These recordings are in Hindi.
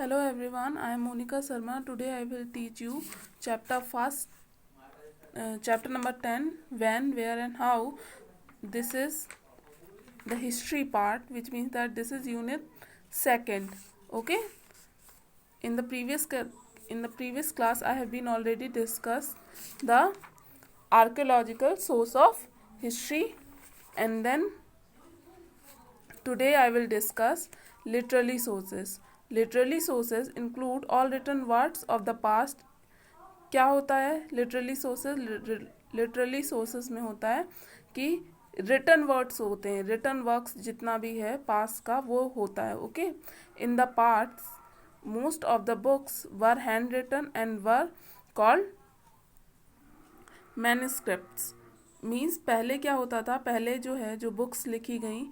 Hello everyone, I am Monica Sharma. Today I will teach you chapter number 10, when, where and how. This is the history part, which means that this is unit second. Okay, in the previous class I have been already discussed the archaeological source of history, and then today I will discuss literary sources. Literary sources include all written words of the past. क्या होता है लिटरली सोर्सेज? लिटरली सोर्सेज में होता है कि रिटन वर्ड्स होते हैं, रिटन वर्क्स जितना भी है पास का वो होता है. Okay, in the parts most of the books were hand written and were called manuscripts. Means पहले क्या होता था, पहले जो बुक्स लिखी गई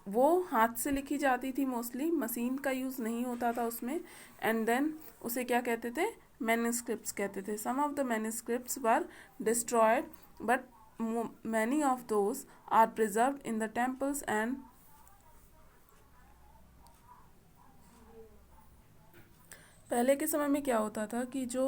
वो हाथ से लिखी जाती थी मोस्टली, मशीन का यूज़ नहीं होता था उसमें. एंड देन उसे क्या कहते थे? मैन्युस्क्रिप्ट्स कहते थे. Some of the manuscripts were destroyed but many of those are preserved in the temples. And पहले के समय में क्या होता था कि जो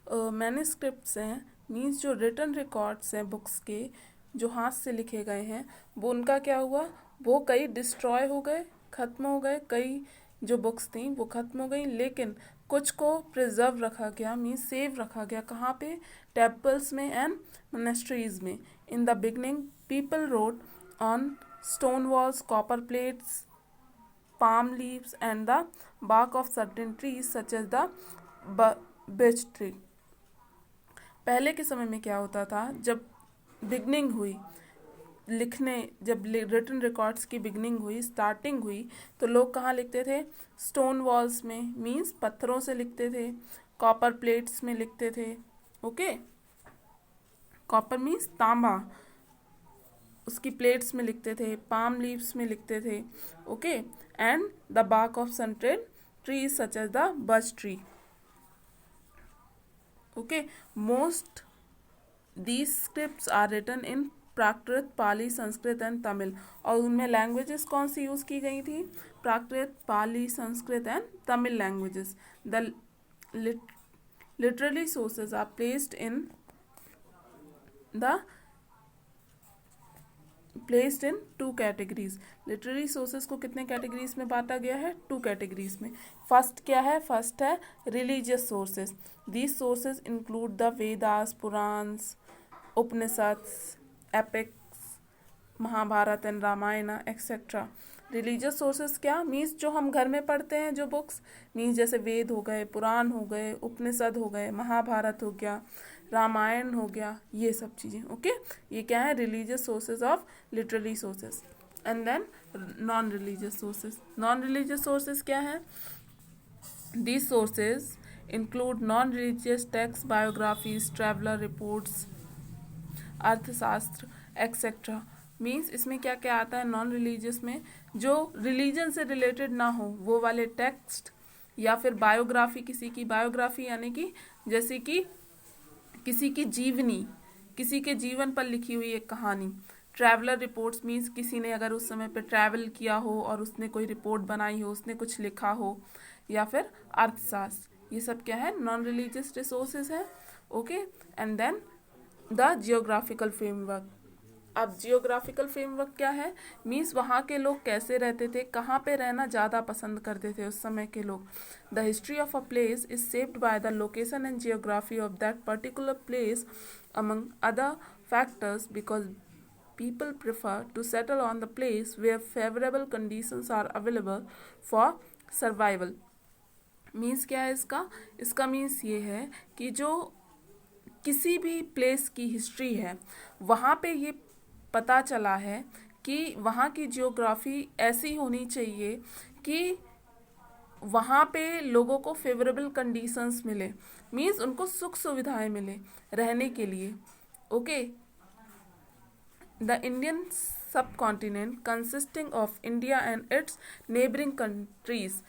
मैन्युस्क्रिप्ट्स हैं, मीन्स जो रिटन रिकॉर्ड्स हैं बुक्स के जो हाथ से लिखे गए हैं, वो उनका क्या हुआ, वो कई डिस्ट्रॉय हो गए, ख़त्म हो गए. कई जो बुक्स थी वो ख़त्म हो गई, लेकिन कुछ को प्रिजर्व रखा गया, मीन्स सेव रखा गया. कहाँ पे? टेम्पल्स में एंड मोनेस्ट्रीज में. In the beginning people road on stone walls, copper plates, palm leaves and the bark of certain trees such as the birch tree. पहले के समय में क्या होता था, जब बिगनिंग हुई लिखने, जब रिटन रिकॉर्ड्स की बिगनिंग हुई, स्टार्टिंग हुई, तो लोग कहाँ लिखते थे? स्टोन वॉल्स में, मीन्स पत्थरों से लिखते थे. कॉपर प्लेट्स में लिखते थे. ओके, कॉपर मीन्स तांबा, उसकी प्लेट्स में लिखते थे. पाम लीव्स में लिखते थे. Okay, and the bark of certain trees such as the birch tree. Okay, most these scripts are written in Prakrit, Pali, Sanskrit and Tamil. और उनमें लैंग्वेजेस कौन सी यूज की गई थी? Prakrit, Pali, Sanskrit and Tamil languages. The literary sources are placed in two categories. Literary sources को कितने कैटेगरीज में बांटा गया है? टू कैटेगरीज में. फर्स्ट क्या है? फर्स्ट है religious sources. These sources include the Vedas, Puranas, Upanishads, epics, Mahabharata and Ramayana etcetera. Religious sources क्या? मीन्स जो हम घर में पढ़ते हैं जो बुक्स, मीन्स जैसे वेद हो गए, पुराण हो गए, उपनिषद हो गए, महाभारत हो गया, रामायण हो गया, ये सब चीज़ें. ओके, ये क्या है? Religious sources of literary sources. And then non religious sources. Non religious sources क्या है? These sources include non religious text, biographies, traveller reports, Arthashastra etcetera. Means इसमें क्या क्या आता है नॉन रिलीजियस में? जो रिलीजन से रिलेटेड ना हो वो वाले टेक्स्ट, या फिर बायोग्राफी, किसी की बायोग्राफी यानी कि जैसे कि किसी की जीवनी, किसी के जीवन पर लिखी हुई एक कहानी. ट्रैवलर रिपोर्ट्स मीन्स किसी ने अगर उस समय पे ट्रैवल किया हो और उसने कोई रिपोर्ट बनाई हो, उसने कुछ लिखा हो. या फिर अर्थशास्त्र. ये सब क्या है? नॉन रिलीजियस रिसोर्सेज है. Okay, and then the geographical framework. अब जियोग्राफिकल फ्रेमवर्क क्या है? मीन्स वहाँ के लोग कैसे रहते थे, कहाँ पे रहना ज़्यादा पसंद करते थे उस समय के लोग. The history of a place is shaped by the location and geography of that particular place among other factors, because people prefer to settle on the place where favorable conditions are available for survival. Means क्या है इसका? इसका मीन्स ये है कि जो किसी भी प्लेस की हिस्ट्री है वहाँ पे ये पता चला है कि वहाँ की जियोग्राफी ऐसी होनी चाहिए कि वहाँ पे लोगों को फेवरेबल कंडीशंस मिले, मीन्स उनको सुख सुविधाएं मिले रहने के लिए. Okay, the Indian subcontinent consisting of India and it's neighbouring countries.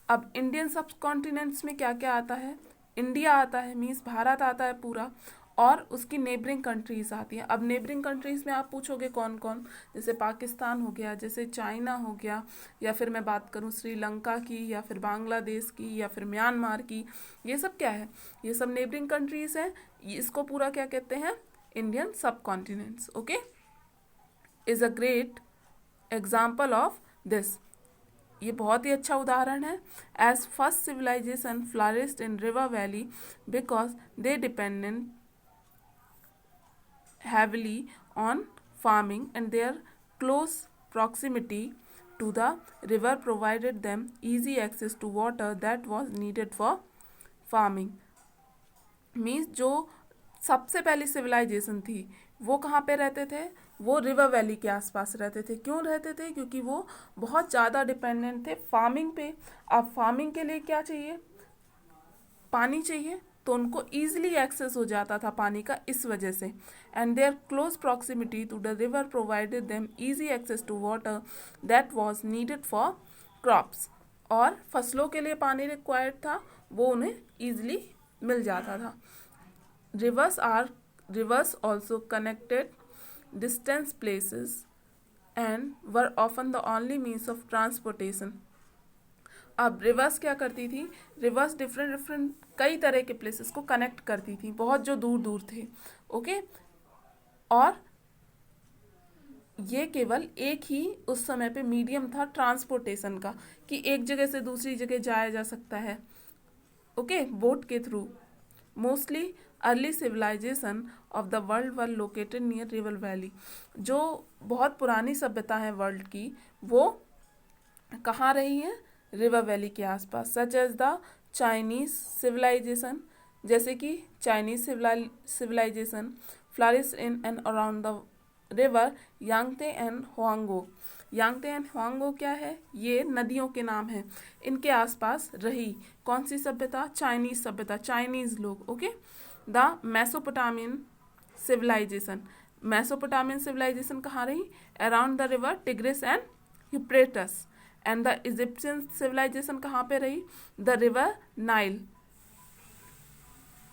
अब इंडियन सबकॉन्टिनेंट्स में क्या क्या आता है? इंडिया आता है, मीन्स भारत आता है पूरा, और उसकी नेबरिंग कंट्रीज आती हैं। अब नेबरिंग कंट्रीज में आप पूछोगे कौन कौन, जैसे पाकिस्तान हो गया, जैसे चाइना हो गया, या फिर मैं बात करूँ श्रीलंका की, या फिर बांग्लादेश की, या फिर म्यांमार की, ये सब क्या है, ये सब नेबरिंग कंट्रीज हैं। इसको पूरा क्या कहते हैं, Indian sub continents. Okay, is a great example of this, ये बहुत ही अच्छा उदाहरण है। As first civilisation flourished in river valley because they dependent heavily on farming, and their close proximity to the river provided them easy access to water that was needed for farming. Means जो सबसे पहली सिविलाइजेशन थी वो कहाँ पे रहते थे, वो रिवर वैली के आसपास रहते थे। क्यों रहते थे, क्योंकि वो बहुत ज़्यादा डिपेंडेंट थे फार्मिंग पे। अब फार्मिंग के लिए क्या चाहिए, पानी चाहिए, तो उनको ईजिली एक्सेस हो जाता था पानी का इस वजह से। And their close proximity to the river provided them easy access to water that was needed for crops, और फसलों के लिए पानी रिक्वायर्ड था, वो उन्हें ईजिली मिल जाता था। Reverse also connected distance places and were often the only means of transportation. अब रिवर्स क्या करती थी, रिवर्स डिफरेंट कई तरह के प्लेसेस को कनेक्ट करती थी, बहुत जो दूर दूर थे। ओके, और ये केवल एक ही उस समय पे मीडियम था ट्रांसपोर्टेशन का, कि एक जगह से दूसरी जगह जाया जा सकता है। ओके, बोट के through. Mostly early civilisation of the world were located near river valley. जो बहुत पुरानी सभ्यता है वर्ल्ड की, वो कहाँ रही है, रिवर वैली के आसपास। Such as the Chinese civilisation, जैसे कि Chinese civilisation flourish in and around the river Yangtze and Huangho. Yangtze and Huangho क्या है, ये नदियों के नाम हैं, इनके आसपास रही कौन सी सभ्यता, चाइनीज सभ्यता, चाइनीज लोग। Okay, the Mesopotamian civilisation, Mesopotamian civilisation कहाँ रही, around the river Tigris and Euphrates. And the Egyptian civilisation कहाँ पे रही, the river Nile.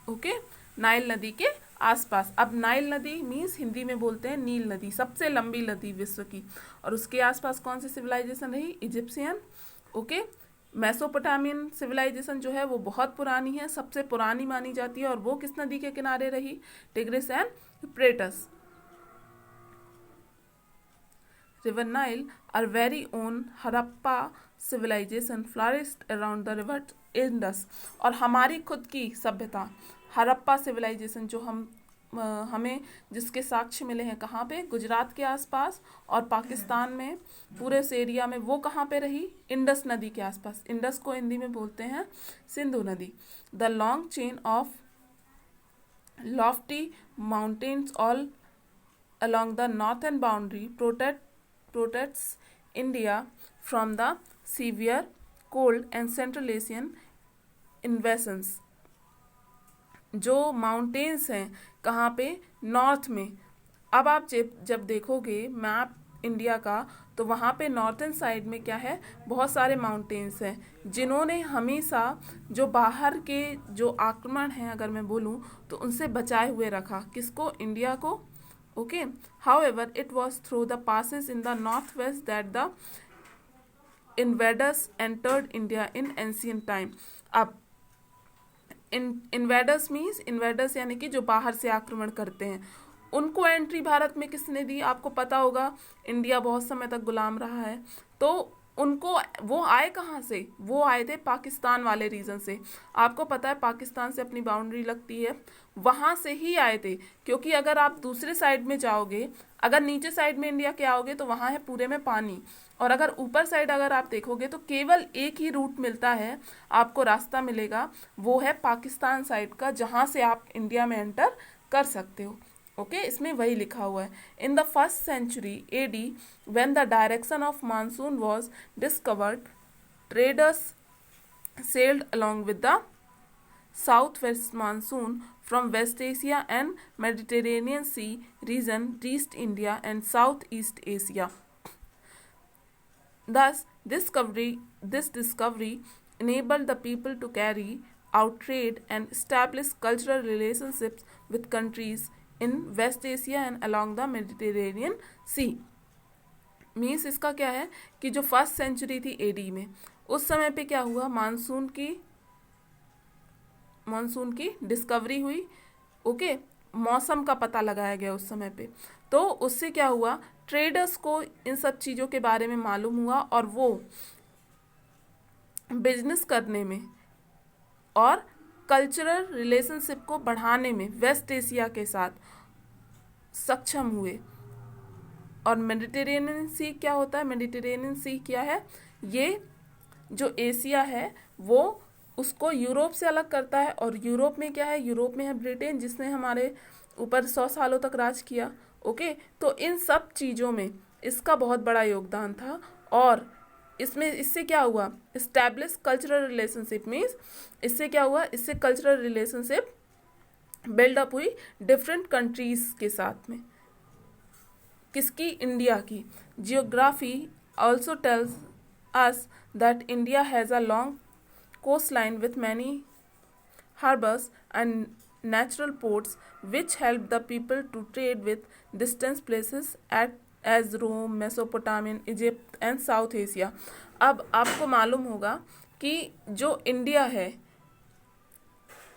Okay, Nile नदी के आसपास। अब नाइल नदी मीन्स हिंदी में बोलते हैं नील नदी, सबसे लंबी नदी विश्व की, और उसके आसपास कौन सी सिविलाइजेशन रही, इजिप्शियन। ओके, मेसोपोटामियन सिविलाइजेशन जो है वो बहुत पुरानी है, सबसे पुरानी मानी जाती है, और वो किस नदी के किनारे रही, tigris and Euphrates. River Nile, our very own Harappa civilization flourished around the river Indus। और हमारी खुद की सभ्यता हड़प्पा सिविलाइजेशन जो हमें जिसके साक्ष्य मिले हैं कहाँ पे, गुजरात के आसपास और पाकिस्तान में पूरे उस एरिया में, वो कहाँ पे रही, इंडस नदी के आसपास। इंडस को हिंदी में बोलते हैं सिंधु नदी। The long chain of Lofty mountains all along the northern boundary protects India from the severe cold and Central Asian invasions। जो माउंटेन्स हैं कहाँ पे, नॉर्थ में। अब आप जब देखोगे मैप इंडिया का, तो वहाँ पे नॉर्थन साइड में क्या है, बहुत सारे माउंटेन्स हैं, जिन्होंने हमेशा जो बाहर के जो आक्रमण हैं अगर मैं बोलूँ तो उनसे बचाए हुए रखा, किसको, इंडिया को। Okay, however, it was through the passes in the northwest that the invaders entered India in ancient time। अब invaders means invaders यानी कि जो बाहर से आक्रमण करते हैं, उनको एंट्री भारत में किसने दी, आपको पता होगा, इंडिया बहुत समय तक गुलाम रहा है, तो उनको वो आए कहाँ से, वो आए थे पाकिस्तान वाले रीजन से। आपको पता है पाकिस्तान से अपनी बाउंड्री लगती है, वहाँ से ही आए थे। क्योंकि अगर आप दूसरे साइड में जाओगे, अगर नीचे साइड में इंडिया के आओगे तो वहाँ है पूरे में पानी, और अगर ऊपर साइड अगर आप देखोगे तो केवल एक ही रूट मिलता है, आपको रास्ता मिलेगा, वो है पाकिस्तान साइड का, जहाँ से आप इंडिया में एंटर कर सकते हो। ओके, इसमें वही लिखा हुआ है। In the first century AD when the direction of monsoon was discovered, traders sailed along with the southwest monsoon from West Asia and Mediterranean Sea region reached India and Southeast Asia। Thus, this discovery enabled the people to carry out trade and establish cultural relationships with countries in West Asia and along the Mediterranean Sea. Means इसका क्या है कि जो फर्स्ट सेंचुरी थी एडी में, उस समय पे क्या हुआ, मानसून की डिस्कवरी हुई। ओके, मौसम का पता लगाया गया उस समय पे, तो उससे क्या हुआ, ट्रेडर्स को इन सब चीज़ों के बारे में मालूम हुआ और वो बिजनेस करने में और कल्चरल रिलेशनशिप को बढ़ाने में वेस्ट एशिया के साथ सक्षम हुए। और मेडिटेरेनियन सी क्या होता है, मेडिटेरेनियन सी क्या है, ये जो एशिया है वो उसको यूरोप से अलग करता है। और यूरोप में क्या है, यूरोप में है ब्रिटेन जिसने हमारे ऊपर 100 सालों तक राज किया। ओके, तो इन सब चीज़ों में इसका बहुत बड़ा योगदान था। और इससे क्या हुआ, इस्टेब्लिश कल्चरल रिलेशनशिप मीन्स इससे क्या हुआ, इससे कल्चरल रिलेशनशिप बिल्डअप हुई डिफरेंट कंट्रीज के साथ में। किसकी, इंडिया की। Geography also tells us that India has a long coastline with many harbors and natural ports which help the people to trade with distant places as Rome, Mesopotamia, Egypt and South Asia. अब आपको मालूम होगा कि जो इंडिया है,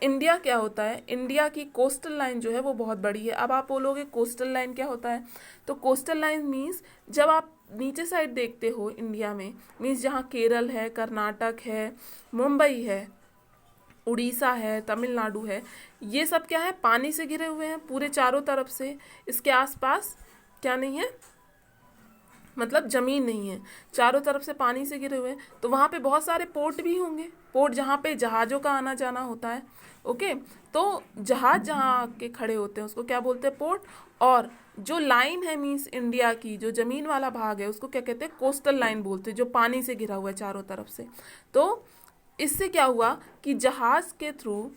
इंडिया क्या होता है, इंडिया की कोस्टल लाइन जो है वो बहुत बड़ी है। अब आप बोलोगे कोस्टल लाइन क्या होता है, तो कोस्टल लाइन मीन्स जब आप नीचे साइड देखते हो इंडिया में, मीन्स जहाँ केरल है, कर्नाटक है, मुंबई है, उड़ीसा है, तमिलनाडु है, ये सब क्या है, पानी से घिरे हुए हैं पूरे चारों तरफ से। इसके आसपास क्या नहीं है, मतलब जमीन नहीं है, चारों तरफ से पानी से घिरे हुए हैं। तो वहाँ पे बहुत सारे पोर्ट भी होंगे, पोर्ट जहाँ पे जहाज़ों का आना जाना होता है। ओके, तो जहाज जहाँ आके खड़े होते हैं उसको क्या बोलते हैं, पोर्ट। और जो लाइन है मीन्स इंडिया की जो जमीन वाला भाग है उसको क्या कहते हैं, कोस्टल लाइन बोलते हैं, जो पानी से घिरा हुआ है चारों तरफ से। तो इससे क्या हुआ कि जहाज के थ्रू,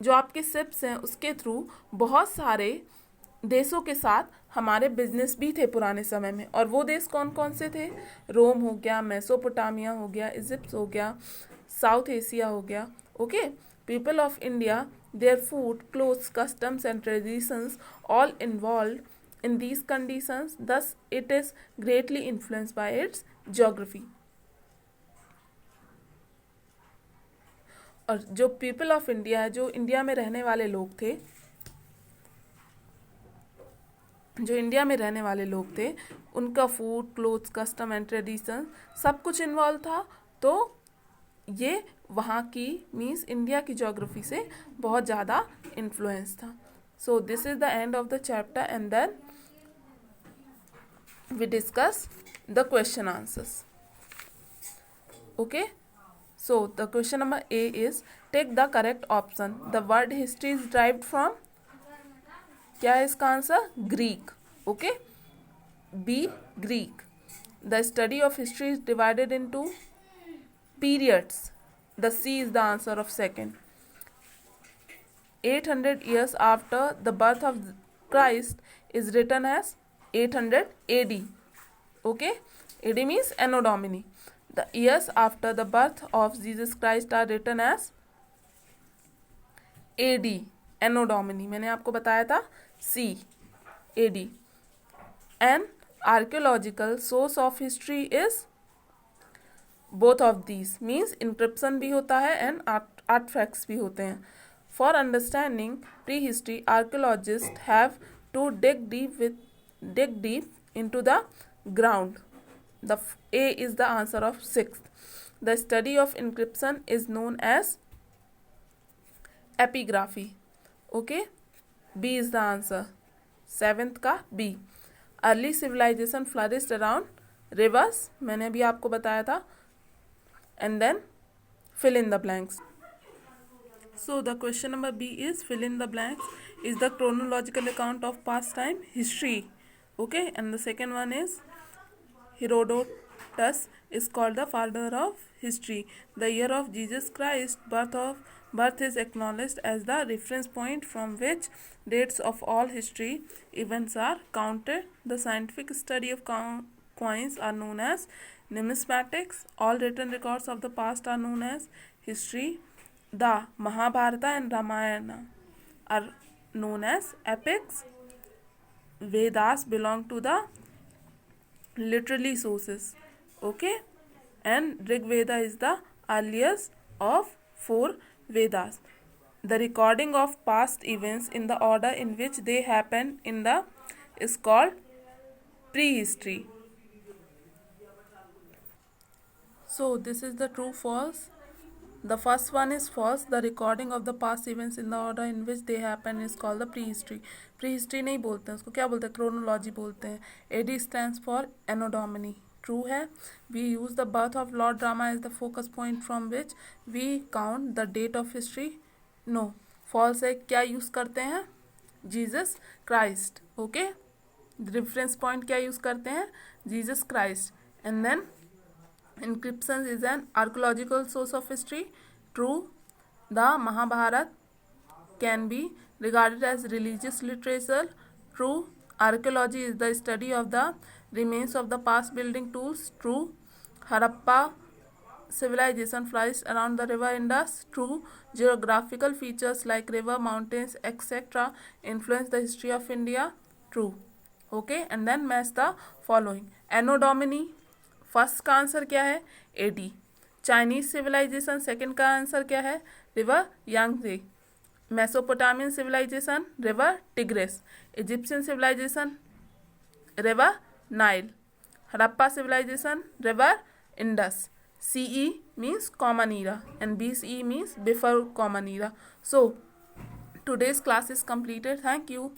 जो आपके शिप्स हैं उसके थ्रू बहुत सारे देशों के साथ हमारे बिजनेस भी थे पुराने समय में। और वो देश कौन कौन से थे, रोम हो गया, मेसोपोटामिया हो गया, इजिप्ट हो गया, साउथ एशिया हो गया। Okay, people of India, their food, clothes, customs and traditions all involve in these conditions, thus it is greatly influenced by its geography. और जो पीपल ऑफ इंडिया है, जो इंडिया में रहने वाले लोग थे, उनका food, clothes, custom and tradition सब कुछ इन्वॉल्व था। तो ये वहाँ की मीन्स इंडिया की ज्योग्राफी से बहुत ज़्यादा इन्फ्लुएंस था। So this is the end of the chapter and then we discuss the question answers. Okay, so the question number A is take the correct option. The word history is derived from, क्या है इसका answer, Greek. Okay, B, Greek. The study of history is divided into periods. The C is the answer of second. 800 years after the birth of Christ is written as 800 AD. Okay, AD means Anno Domini. The years after the birth of Jesus Christ are written as AD, Anno Domini. मैंने आपको बताया था C, AD. An archaeological source of history is both of these, means inscription भी होता है and artifacts भी होते हैं. For understanding prehistory, archaeologists have to dig deep into the ground. The A is the answer of sixth. The study of inscription is known as epigraphy. Okay, B is the answer. Seventh का B. Early civilization flourished around rivers. मैंने अभी आपको बताया था. And then fill in the blanks. So the question number B is fill in the blanks is the chronological account of past time history. Okay, and the second one is Herodotus is called the father of history. The year of Jesus Christ birth is acknowledged as the reference point from which dates of all history events are counted. The scientific study of coins are known as numismatics. All written records of the past are known as history. the Mahabharata and Ramayana are known as epics. Vedas belong to the literary sources. Okay, and Rig Veda is the earliest of 4 Vedas. The recording of past events in the order in which they happened in the is called prehistory. So this is the true false. The first one is false. The recording of the past events in the order in which they happen is called the prehistory. Prehistory नहीं बोलते हैं उसको, क्या बोलते हैं? क्रोनोलॉजी बोलते हैं. AD stands for Anno Domini. True है. We use the birth of Lord Rama as the focus point from which we count the date of history. No. False है. क्या यूज करते हैं? Jesus Christ. Okay, reference point क्या यूज करते हैं? Jesus Christ. And then inscriptions is an archaeological source of history. True. The Mahabharata can be regarded as religious literature. True. Archaeology is the study of the remains of the past building tools. True. Harappa civilization flourished around the river Indus. True. Geographical features like river, mountains, etc. influence the history of India. True. Okay, and then match the following. Anno Domini, first का आंसर क्या है? AD. चाइनीज सिविलाइजेशन, सेकंड का आंसर क्या है? River Yangtze. Mesopotamian civilisation, river Tigris. Egyptian civilisation, river Nile. Harappa civilisation, river Indus. CE means common era and BCE means before common era. So today's class is completed. Thank you.